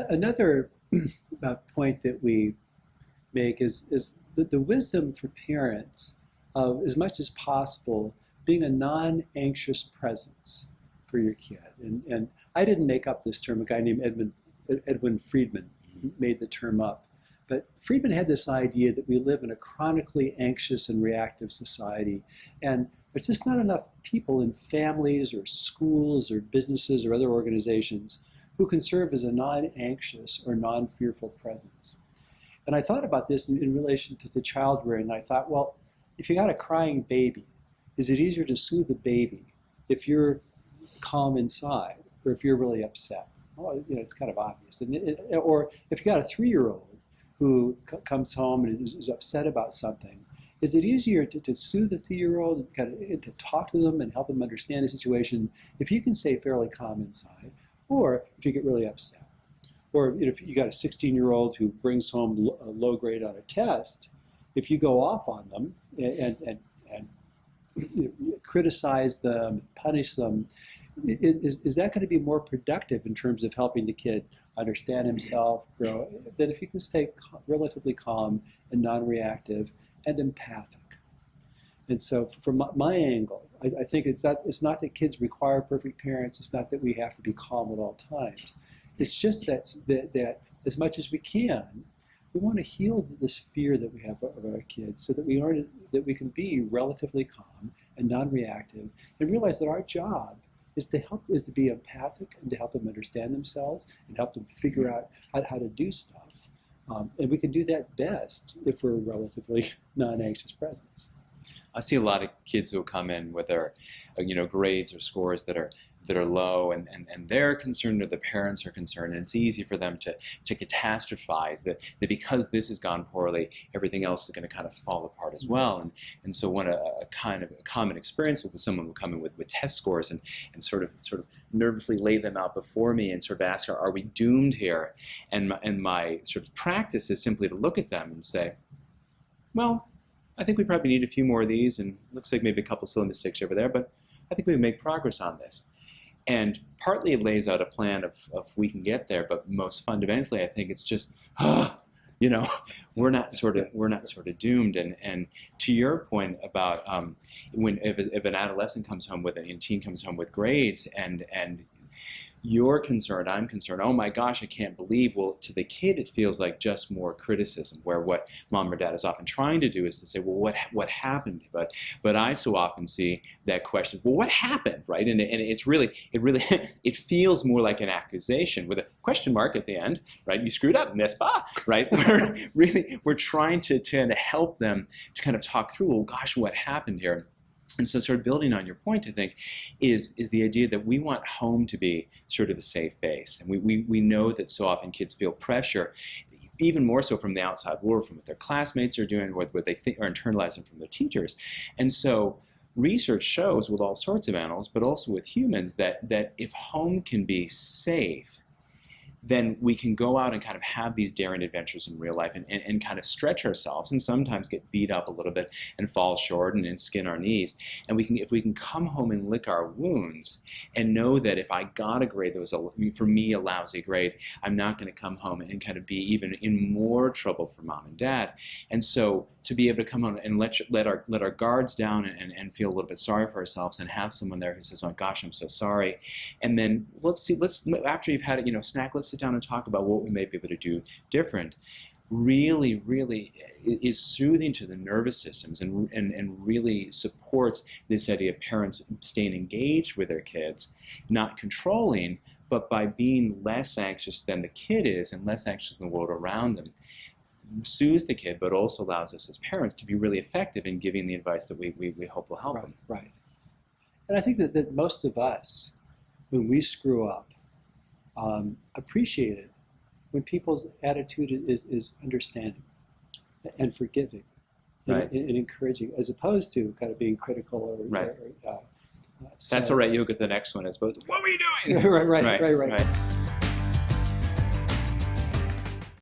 Another point that we make is the wisdom for parents of, as much as possible, being a non-anxious presence for your kid. And I didn't make up this term. A guy named Edwin Friedman made the term up. But Friedman had this idea that we live in a chronically anxious and reactive society, and there's just not enough people in families or schools or businesses or other organizations who can serve as a non-anxious or non-fearful presence. And I thought about this in relation to the child rearing, and I thought, well, if you got a crying baby, is it easier to soothe the baby if you're calm inside or if you're really upset? Well, it's kind of obvious. Or if you got a 3-year-old who comes home and is upset about something, is it easier to soothe the 3-year-old and kind of to talk to them and help them understand the situation if you can stay fairly calm inside, or if you get really upset? Or if you got a 16-year-old who brings home a low grade on a test, if you go off on them and criticize them, punish them, is that going to be more productive in terms of helping the kid understand himself, grow, than if you can stay relatively calm and non-reactive and empathic? And so from my angle, I think it's not that kids require perfect parents. It's not that we have to be calm at all times. It's just that as much as we can, we want to heal this fear that we have of our kids so that we can be relatively calm and non-reactive and realize that our job is to be empathic and to help them understand themselves and help them figure out how to do stuff. And we can do that best if we're a relatively non-anxious presence. I see a lot of kids who come in with their, grades or scores that are low, and they're concerned, or the parents are concerned, and it's easy for them to catastrophize that because this has gone poorly, everything else is going to kind of fall apart as well. And so a common experience with someone who come in with test scores and sort of nervously lay them out before me and sort of ask, are we doomed here? And my sort of practice is simply to look at them and say, well, I think we probably need a few more of these, and looks like maybe a couple silly mistakes over there, but I think we can make progress on this. And partly it lays out a plan of we can get there, but most fundamentally, I think it's just, we're not sort of doomed. And to your point about if an adolescent comes home with a teen comes home with grades, and you're concerned, I'm concerned, oh my gosh, I can't believe. Well, to the kid, it feels like just more criticism, where what mom or dad is often trying to do is to say, well, what happened? But I so often see that question, well, what happened, right? And it really it feels more like an accusation with a question mark at the end, right? You screwed up, n'est-ce pas? Right? We're trying to help them to kind of talk through, well, gosh, what happened here? And so sort of building on your point, I think, is the idea that we want home to be sort of a safe base. And we know that so often kids feel pressure, even more so from the outside world, from what their classmates are doing, what they think are internalizing from their teachers. And so research shows with all sorts of animals, but also with humans, that if home can be safe, then we can go out and kind of have these daring adventures in real life and kind of stretch ourselves, and sometimes get beat up a little bit and fall short and skin our knees. And if we can come home and lick our wounds and know that if I got a grade that was, for me, a lousy grade, I'm not going to come home and kind of be even in more trouble for mom and dad. And so to be able to come home and let our guards down and feel a little bit sorry for ourselves, and have someone there who says, oh my gosh, I'm so sorry. And then let's after you've had a snack, let's sit down and talk about what we may be able to do different. Really is soothing to the nervous systems, and really supports this idea of parents staying engaged with their kids, not controlling, but by being less anxious than the kid is and less anxious than the world around them. Soothes the kid, but also allows us as parents to be really effective in giving the advice that we hope will help them. Right. And I think that most of us, when we screw up, appreciate it when people's attitude is understanding and forgiving, right, and encouraging, as opposed to kind of being critical or right. That's all right. You'll get the next one, as opposed to, what were you doing? Right.